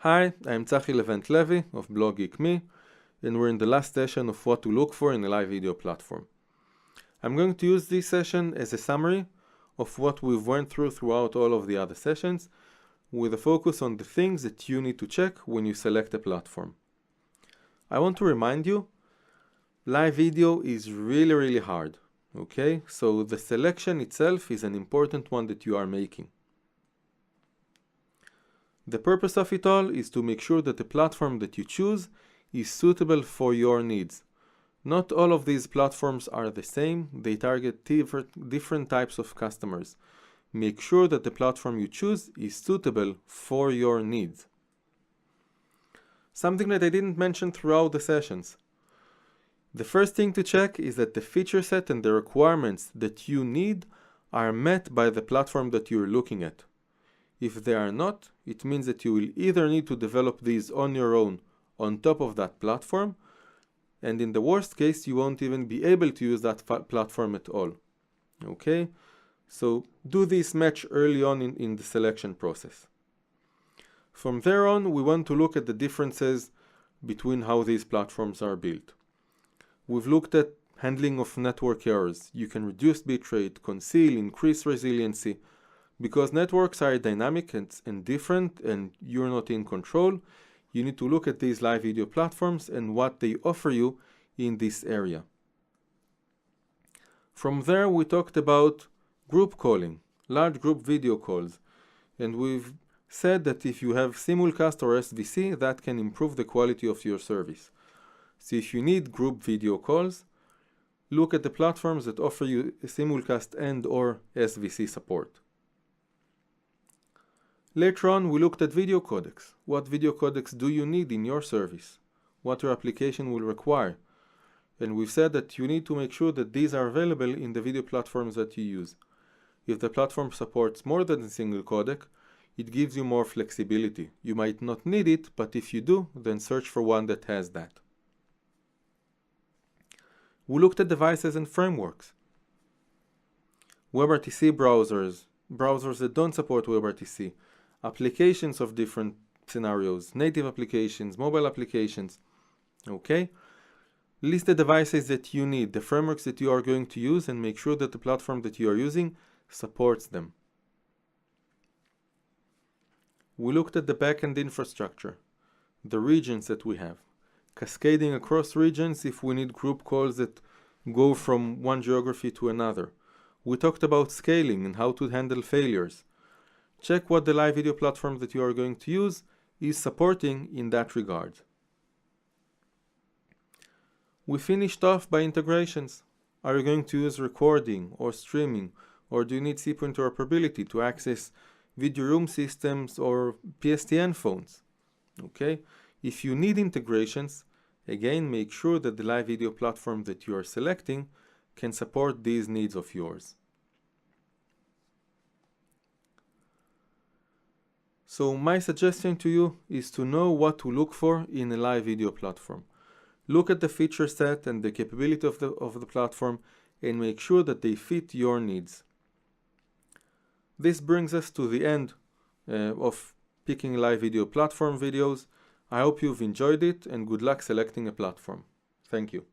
Hi, I'm Tsahi Levent-Levi of Blog Geek Me, and we're in the last session of what to look for in a live video platform. I'm going to use this session as a summary of what we've went throughout all of the other sessions, with a focus on the things that you need to check when you select a platform. I want to remind you, live video is really hard, okay? So the selection itself is an important one that you are making. The purpose of it all is to make sure that the platform that you choose is suitable for your needs. Not all of these platforms are the same, they target different types of customers. Make sure that the platform you choose is suitable for your needs. Something that I didn't mention throughout the sessions. The first thing to check is that the feature set and the requirements that you need are met by the platform that you're looking at. If they are not, it means that you will either need to develop these on your own on top of that platform, and in the worst case, you won't even be able to use that platform at all. Okay? So do this match early on in the selection process. From there on, we want to look at the differences between how these platforms are built. We've looked at handling of network errors. You can reduce bitrate, conceal, increase resiliency. Because networks are dynamic and different and you're not in control, you need to look at these live video platforms and what they offer you in this area. From there, we talked about group calling, large group video calls, and we've said that if you have simulcast or SVC, that can improve the quality of your service. So if you need group video calls, look at the platforms that offer you simulcast and or SVC support. Later on, we looked at video codecs. What video codecs do you need in your service? What your application will require? And we've said that you need to make sure that these are available in the video platforms that you use. If the platform supports more than a single codec, it gives you more flexibility. You might not need it, but if you do, then search for one that has that. We looked at devices and frameworks. WebRTC browsers that don't support WebRTC, applications of different scenarios, native applications, mobile applications. Okay? List the devices that you need, the frameworks that you are going to use, and make sure that the platform that you are using supports them. We looked at the backend infrastructure, the regions that we have, cascading across regions if we need group calls that go from one geography to another. We talked about scaling and how to handle failures. Check what the live video platform that you are going to use is supporting in that regard. We finished off by integrations. Are you going to use recording or streaming, or do you need CPaaS interoperability to access video room systems or PSTN phones? Okay? If you need integrations, again, make sure that the live video platform that you are selecting can support these needs of yours. So my suggestion to you is to know what to look for in a live video platform. Look at the feature set and the capability of the platform and make sure that they fit your needs. This brings us to the end of picking live video platform videos. I hope you've enjoyed it and good luck selecting a platform. Thank you.